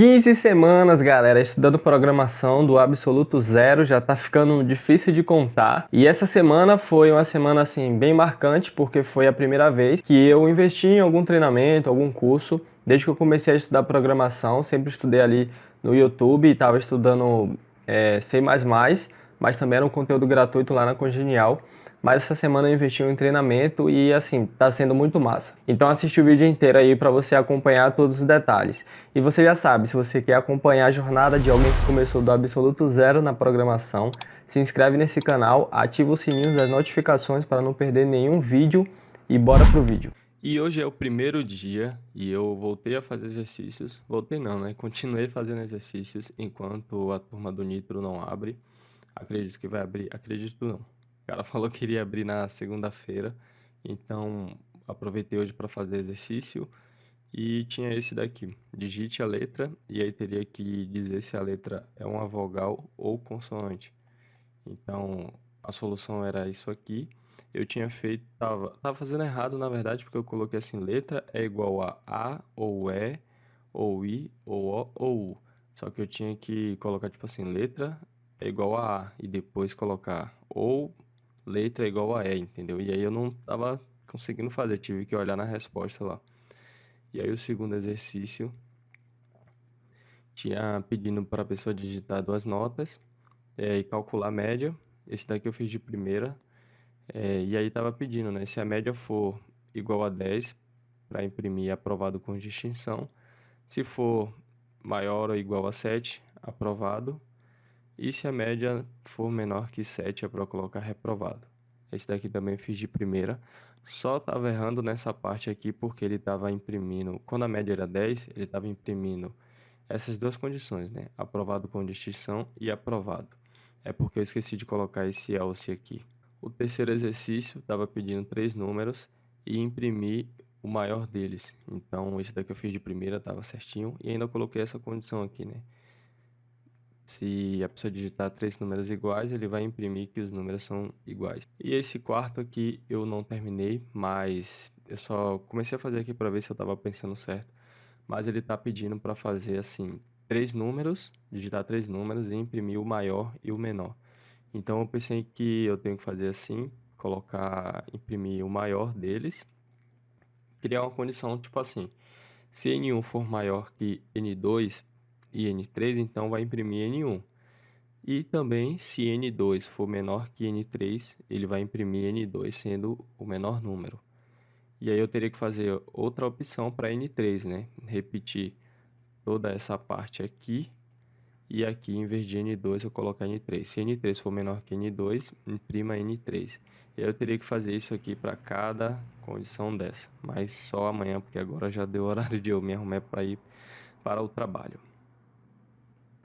15 semanas, galera, estudando programação do absoluto zero, já tá ficando difícil de contar. E essa semana foi uma semana assim bem marcante, porque foi a primeira vez que eu investi em algum treinamento, algum curso. Desde que eu comecei a estudar programação, sempre estudei ali no YouTube e estava estudando C++, mas também era um conteúdo gratuito lá na Congenial. Mas essa semana eu investi em um treinamento e assim, tá sendo muito massa. Então assiste o vídeo inteiro aí para você acompanhar todos os detalhes. E você já sabe, se você quer acompanhar a jornada de alguém que começou do absoluto zero na programação, se inscreve nesse canal, ativa o sininho das notificações para não perder nenhum vídeo e bora pro vídeo. E hoje é o primeiro dia e eu voltei a fazer exercícios. Voltei não, né? Continuei fazendo exercícios enquanto a turma do Nitro não abre. Acredito que vai abrir, acredito não. O cara falou que iria abrir na segunda-feira, então aproveitei hoje para fazer exercício e tinha esse daqui. Digite a letra e aí teria que dizer se a letra é uma vogal ou consoante. Então a solução era isso aqui. Eu tinha feito, tava fazendo errado na verdade, porque eu coloquei assim: letra é igual a ou E, ou I, ou O, ou U. Só que eu tinha que colocar tipo assim: letra é igual a e depois colocar ou letra é igual a E, entendeu? E aí eu não tava conseguindo fazer, tive que olhar na resposta lá. E aí o segundo exercício tinha pedindo para a pessoa digitar duas notas e calcular a média. Esse daqui eu fiz de primeira. E aí tava pedindo, né? Se a média for igual a 10, para imprimir aprovado com distinção. Se for maior ou igual a 7, aprovado. E se a média for menor que 7, é para colocar reprovado. Esse daqui também fiz de primeira. Só estava errando nessa parte aqui porque ele estava imprimindo... Quando a média era 10, ele estava imprimindo essas duas condições, né? Aprovado com distinção e aprovado. É porque eu esqueci de colocar esse else aqui. O terceiro exercício estava pedindo 3 números e imprimir o maior deles. Então, esse daqui eu fiz de primeira, estava certinho. E ainda coloquei essa condição aqui, né? Se a pessoa digitar 3 números iguais, ele vai imprimir que os números são iguais. E esse quarto aqui eu não terminei, mas eu só comecei a fazer aqui para ver se eu estava pensando certo. Mas ele está pedindo para fazer assim, 3 números, digitar 3 números e imprimir o maior e o menor. Então eu pensei que eu tenho que fazer assim, colocar, imprimir o maior deles, criar uma condição tipo assim: se N1 for maior que N2 e N3, então vai imprimir N1. E também, se N2 for menor que N3, ele vai imprimir N2 sendo o menor número. E aí eu teria que fazer outra opção para N3, né? Repetir toda essa parte aqui. E aqui, em vez de N2, eu colocar N3. Se N3 for menor que N2, imprima N3. E aí eu teria que fazer isso aqui para cada condição dessa. Mas só amanhã, porque agora já deu horário de eu me arrumar para ir para o trabalho.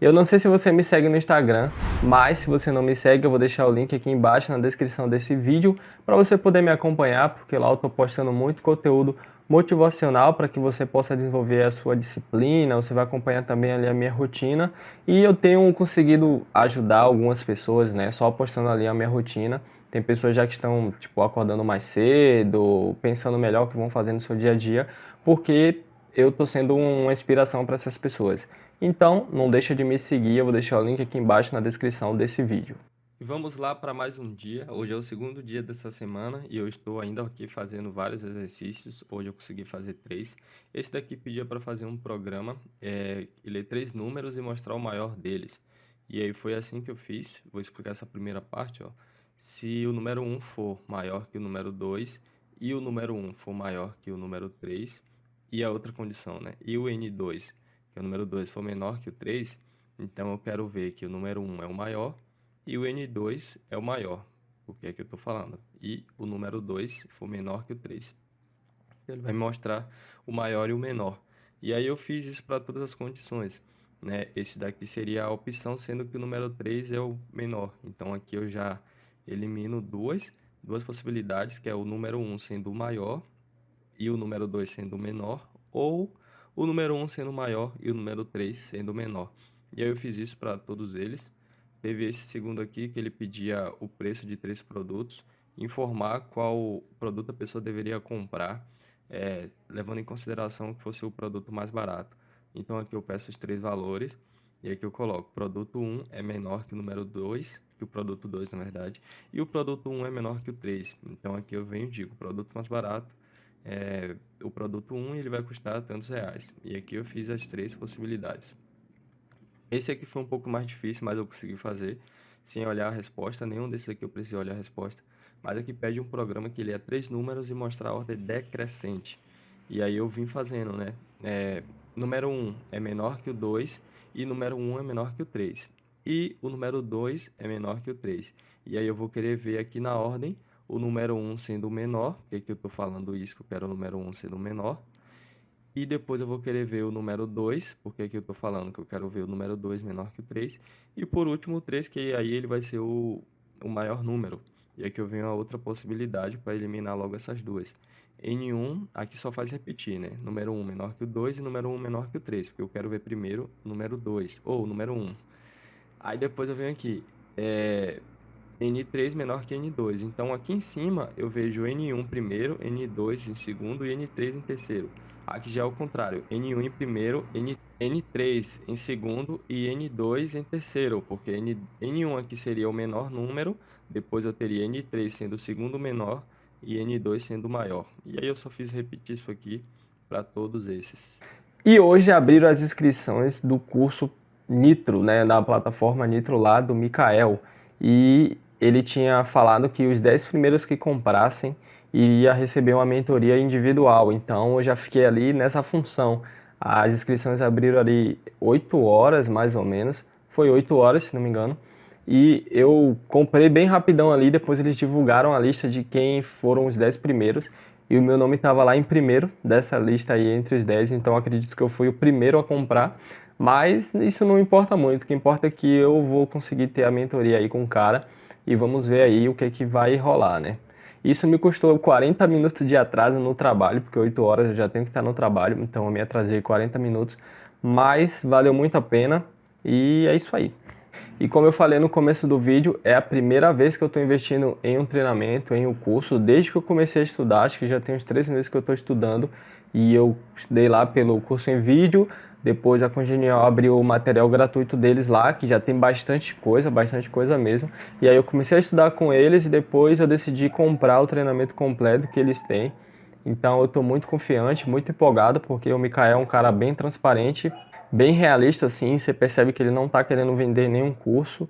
Eu não sei se você me segue no Instagram, mas se você não me segue, eu vou deixar o link aqui embaixo na descrição desse vídeo para você poder me acompanhar, porque lá eu estou postando muito conteúdo motivacional para que você possa desenvolver a sua disciplina. Você vai acompanhar também ali a minha rotina e eu tenho conseguido ajudar algumas pessoas, né, só postando ali a minha rotina. Tem pessoas já que estão tipo acordando mais cedo, pensando melhor o que vão fazer no seu dia a dia, porque eu estou sendo uma inspiração para essas pessoas. Então, não deixa de me seguir, eu vou deixar o link aqui embaixo na descrição desse vídeo. E vamos lá para mais um dia. Hoje é o segundo dia dessa semana e eu estou ainda aqui fazendo vários exercícios. Hoje eu consegui fazer 3. Esse daqui pedia para fazer um programa e ler 3 números e mostrar o maior deles. E aí foi assim que eu fiz. Vou explicar essa primeira parte, ó. Se o número 1 for maior que o número 2 e o número 1 for maior que o número 3, e a outra condição, né? E o N2, que é o número 2, for menor que o 3, então eu quero ver que o número 1 é o maior e o N2 é o maior. O que é que eu estou falando? E o número 2 for menor que o 3. Ele vai me mostrar o maior e o menor. E aí eu fiz isso para todas as condições, né? Esse daqui seria a opção, sendo que o número 3 é o menor. Então aqui eu já elimino duas possibilidades, que é o número 1 sendo o maior e o número 2 sendo o menor, ou o número 1 sendo o maior e o número 3 sendo o menor. E aí eu fiz isso para todos eles. Teve esse segundo aqui que ele pedia o preço de 3 produtos, informar qual produto a pessoa deveria comprar, levando em consideração que fosse o produto mais barato. Então aqui eu peço os 3 valores, e aqui eu coloco produto 1 é menor que o número 2, que o produto 2 na verdade, e o produto 1 é menor que o 3. Então aqui eu venho e digo, o produto mais barato é o produto 1 e ele vai custar tantos reais. E aqui eu fiz as 3 possibilidades. Esse aqui foi um pouco mais difícil, mas eu consegui fazer sem olhar a resposta. Nenhum desses aqui eu precisei olhar a resposta. Mas aqui pede um programa que lê 3 números e mostra a ordem decrescente. E aí eu vim fazendo, né? Número 1 é menor que o 2 e número 1 é menor que o 3. E o número 2 é menor que o 3. E aí eu vou querer ver aqui na ordem o número 1 sendo o menor, porque aqui eu estou falando isso, que eu quero o número 1 sendo o menor. E depois eu vou querer ver o número 2, porque aqui eu estou falando que eu quero ver o número 2 menor que o 3. E por último o 3, que aí ele vai ser o maior número. E aqui eu venho a outra possibilidade para eliminar logo essas duas. N1, aqui só faz repetir, né? Número 1 menor que o 2 e número 1 menor que o 3, porque eu quero ver primeiro o número 2, ou o número 1. Aí depois eu venho aqui, N3 menor que N2. Então aqui em cima eu vejo N1 primeiro, N2 em segundo e N3 em terceiro. Aqui já é o contrário, N1 em primeiro, N3 em segundo e N2 em terceiro, porque N1 aqui seria o menor número, depois eu teria N3 sendo o segundo menor e N2 sendo o maior. E aí eu só fiz repetir isso aqui para todos esses. E hoje abriram as inscrições do curso Nitro, né, da plataforma Nitro lá do Mikael. E ele tinha falado que os 10 primeiros que comprassem iria receber uma mentoria individual. Então eu já fiquei ali nessa função. As inscrições abriram ali 8 horas, mais ou menos. Foi 8 horas, se não me engano. E eu comprei bem rapidão ali, depois eles divulgaram a lista de quem foram os 10 primeiros. E o meu nome estava lá em primeiro dessa lista aí, entre os 10. Então acredito que eu fui o primeiro a comprar. Mas isso não importa muito. O que importa é que eu vou conseguir ter a mentoria aí com o cara. E vamos ver aí o que é que vai rolar, né? Isso me custou 40 minutos de atraso no trabalho, porque 8 horas eu já tenho que estar no trabalho, então eu me atrasei 40 minutos, mas valeu muito a pena e é isso aí. E como eu falei no começo do vídeo, é a primeira vez que eu estou investindo em um treinamento, em um curso, desde que eu comecei a estudar, acho que já tem uns 3 meses que eu estou estudando, e eu estudei lá pelo curso em vídeo. Depois a Congenial abriu o material gratuito deles lá, que já tem bastante coisa mesmo. E aí eu comecei a estudar com eles e depois eu decidi comprar o treinamento completo que eles têm. Então eu estou muito confiante, muito empolgado, porque o Mikael é um cara bem transparente, bem realista assim, você percebe que ele não está querendo vender nenhum curso.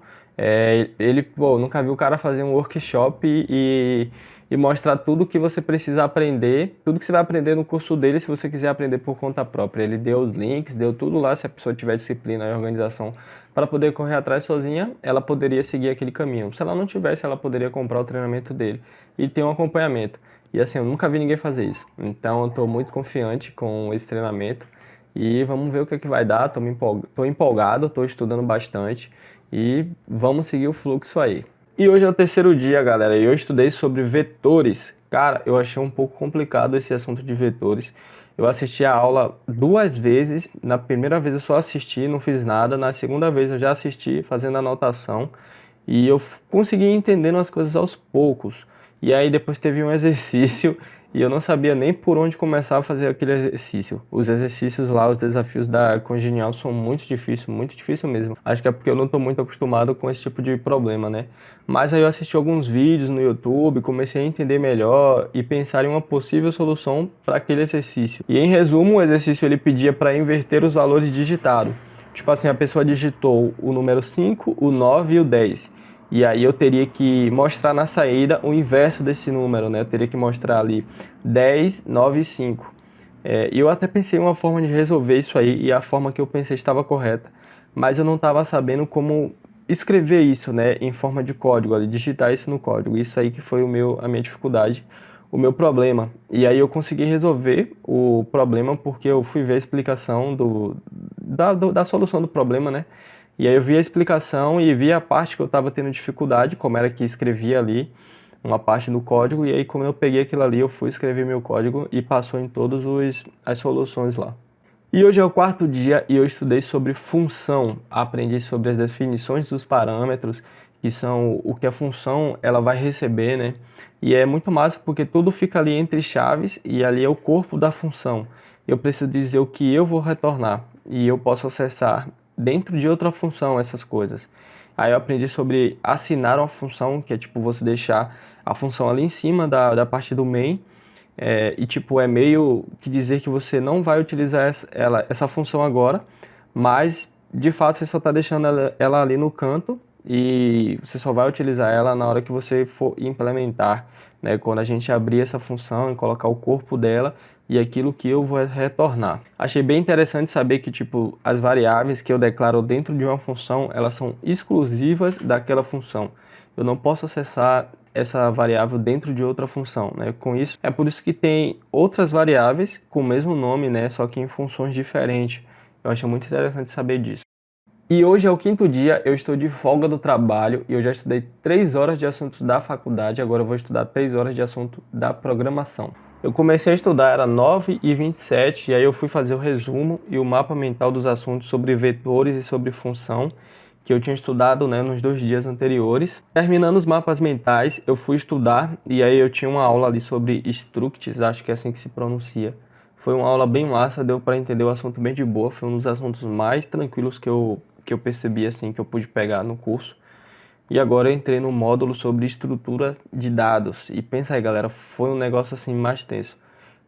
Nunca vi o cara fazer um workshop e mostrar tudo que você precisa aprender, tudo que você vai aprender no curso dele, se você quiser aprender por conta própria. Ele deu os links, deu tudo lá, se a pessoa tiver disciplina e organização para poder correr atrás sozinha, ela poderia seguir aquele caminho. Se ela não tivesse, ela poderia comprar o treinamento dele e ter um acompanhamento. E assim, eu nunca vi ninguém fazer isso. Então eu estou muito confiante com esse treinamento e vamos ver o que é que vai dar. Estou empolgado, estou estudando bastante e vamos seguir o fluxo aí. E hoje é o terceiro dia, galera, e eu estudei sobre vetores. Cara, eu achei um pouco complicado esse assunto de vetores. Eu assisti a aula 2 vezes. Na primeira vez eu só assisti, não fiz nada. Na segunda vez eu já assisti, fazendo anotação. E eu consegui entendendo as coisas aos poucos. E aí depois teve um exercício e eu não sabia nem por onde começar a fazer aquele exercício. Os exercícios lá, os desafios da Congenial são muito difícil mesmo. Acho que é porque eu não estou muito acostumado com esse tipo de problema, né? Mas aí eu assisti alguns vídeos no YouTube, comecei a entender melhor e pensar em uma possível solução para aquele exercício. E em resumo, o exercício ele pedia para inverter os valores digitados. Tipo assim, a pessoa digitou o número 5, o 9 e o 10. E aí eu teria que mostrar na saída o inverso desse número, né? Eu teria que mostrar ali 10, 9 e 5. E eu até pensei em uma forma de resolver isso aí, e a forma que eu pensei estava correta. Mas eu não estava sabendo como escrever isso, né? Em forma de código, ali, digitar isso no código. Isso aí que foi a minha dificuldade, o meu problema. E aí eu consegui resolver o problema porque eu fui ver a explicação da solução do problema, né? E aí eu vi a explicação e vi a parte que eu estava tendo dificuldade, como era que escrevia ali uma parte do código, e aí como eu peguei aquilo ali, eu fui escrever meu código e passou em todas as soluções lá. E hoje é o quarto dia e eu estudei sobre função, aprendi sobre as definições dos parâmetros, que são o que a função ela vai receber, né? E é muito massa porque tudo fica ali entre chaves e ali é o corpo da função. Eu preciso dizer o que eu vou retornar. e eu posso acessar dentro de outra função essas coisas. Aí eu aprendi sobre assinar uma função, que é tipo você deixar a função ali em cima da parte do main, e tipo é meio que dizer que você não vai utilizar essa função agora, mas de fato você só está deixando ela ali no canto e você só vai utilizar ela na hora que você for implementar, né? Quando a gente abrir essa função e colocar o corpo dela e aquilo que eu vou retornar. Achei bem interessante saber que tipo as variáveis que eu declaro dentro de uma função, elas são exclusivas daquela função. Eu não posso acessar essa variável dentro de outra função, né? Com isso, é por isso que tem outras variáveis com o mesmo nome, né? Só que em funções diferentes. Eu acho muito interessante saber disso. E hoje é o quinto dia, eu estou de folga do trabalho e eu já estudei 3 horas de assuntos da faculdade, agora eu vou estudar 3 horas de assunto da programação. Eu comecei a estudar, era 9h27, e aí eu fui fazer o resumo e o mapa mental dos assuntos sobre vetores e sobre função, que eu tinha estudado, né, nos 2 dias anteriores. Terminando os mapas mentais, eu fui estudar e aí eu tinha uma aula ali sobre structs, acho que é assim que se pronuncia. Foi uma aula bem massa, deu para entender o assunto bem de boa, foi um dos assuntos mais tranquilos que eu percebi, assim, que eu pude pegar no curso. E agora eu entrei no módulo sobre estrutura de dados. E pensa aí, galera, foi um negócio assim mais tenso.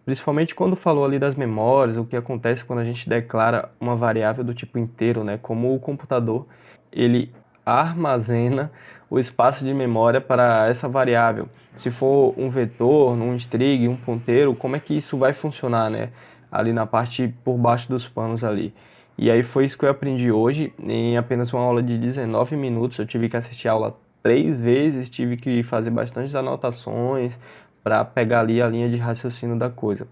Principalmente quando falou ali das memórias, o que acontece quando a gente declara uma variável do tipo inteiro, né? Como o computador, ele armazena o espaço de memória para essa variável. Se for um vetor, um string, um ponteiro, como é que isso vai funcionar, né? Ali na parte por baixo dos panos ali. E aí foi isso que eu aprendi hoje, em apenas uma aula de 19 minutos. Eu tive que assistir a aula 3 vezes, tive que fazer bastantes anotações para pegar ali a linha de raciocínio da coisa.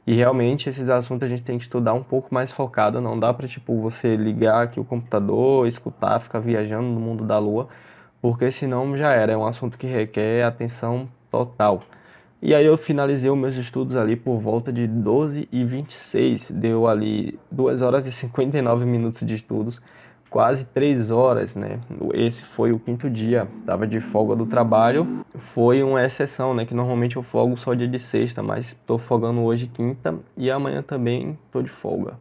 E realmente esses assuntos a gente tem que estudar um pouco mais focado, não dá para tipo você ligar aqui o computador, escutar, ficar viajando no mundo da lua, porque senão já era, é um assunto que requer atenção total. E aí eu finalizei os meus estudos ali por volta de 12h26, deu ali 2 horas e 59 minutos de estudos, quase 3 horas, né? Esse foi o quinto dia, tava de folga do trabalho, foi uma exceção, né? Que normalmente eu folgo só dia de sexta, mas tô folgando hoje quinta e amanhã também tô de folga.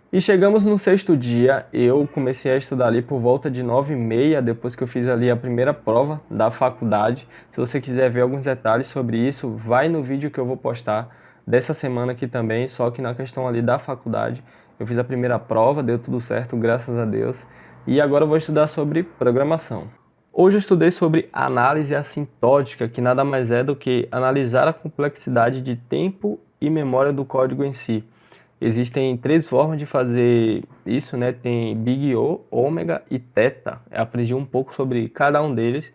E chegamos no sexto dia, eu comecei a estudar ali por volta de 9h30, depois que eu fiz ali a primeira prova da faculdade. Se você quiser ver alguns detalhes sobre isso, vai no vídeo que eu vou postar dessa semana aqui também, só que na questão ali da faculdade. Eu fiz a primeira prova, deu tudo certo, graças a Deus. E agora eu vou estudar sobre programação. Hoje eu estudei sobre análise assintótica, que nada mais é do que analisar a complexidade de tempo e memória do código em si. Existem 3 formas de fazer isso, né? Tem Big O, Ômega e Theta. Eu aprendi um pouco sobre cada um deles.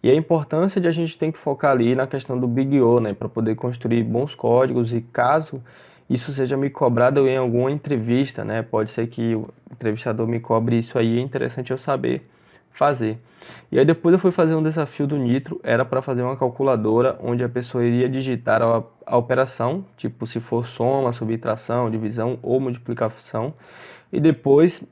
E a importância de a gente tem que focar ali na questão do Big O, né? Para poder construir bons códigos e caso isso seja me cobrado em alguma entrevista, né? Pode ser que o entrevistador me cobre isso aí, é interessante eu saber fazer. E aí depois eu fui fazer um desafio do Nitro, era para fazer uma calculadora onde a pessoa iria digitar a operação, tipo se for soma, subtração, divisão ou multiplicação, e depois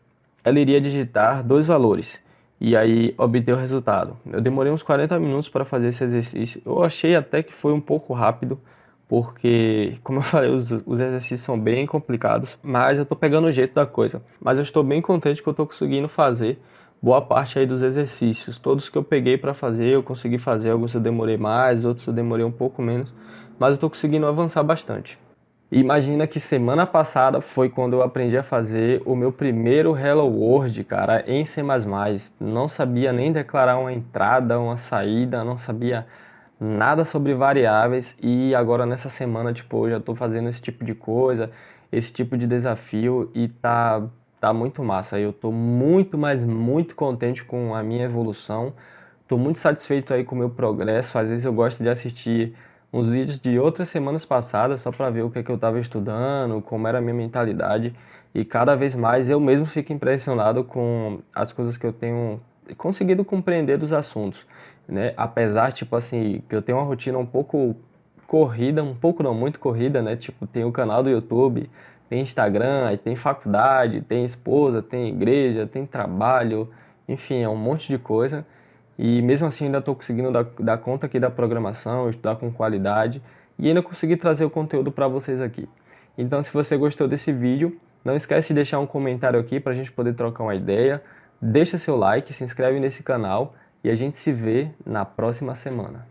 ela iria digitar 2 valores e aí obter o resultado. Eu demorei uns 40 minutos para fazer esse exercício. Eu achei até que foi um pouco rápido, porque, como eu falei, os exercícios são bem complicados, mas eu tô pegando o jeito da coisa. Mas eu estou bem contente que eu tô conseguindo fazer boa parte aí dos exercícios. Todos que eu peguei para fazer, eu consegui fazer. Alguns eu demorei mais, outros eu demorei um pouco menos, mas eu tô conseguindo avançar bastante. E imagina que semana passada foi quando eu aprendi a fazer o meu primeiro Hello World, cara, em C++. Não sabia nem declarar uma entrada, uma saída, não sabia nada sobre variáveis e agora nessa semana, tipo, eu já tô fazendo esse tipo de coisa, esse tipo de desafio e tá muito massa. Eu tô muito, mas muito contente com a minha evolução. Tô muito satisfeito aí com o meu progresso. Às vezes eu gosto de assistir uns vídeos de outras semanas passadas só para ver o que é que eu estava estudando, como era a minha mentalidade e cada vez mais eu mesmo fico impressionado com as coisas que eu tenho conseguido compreender dos assuntos, né? Apesar, tipo assim, que eu tenho uma rotina um pouco corrida, um pouco não, muito corrida, né? Tipo, tem o canal do YouTube, tem Instagram, aí tem faculdade, tem esposa, tem igreja, tem trabalho, enfim, é um monte de coisa. E mesmo assim ainda estou conseguindo dar conta aqui da programação, estudar com qualidade e ainda conseguir trazer o conteúdo para vocês aqui. Então se você gostou desse vídeo, Não esquece de deixar um comentário aqui para a gente poder trocar uma ideia. Deixa seu like, se inscreve nesse canal e a gente se vê na próxima semana.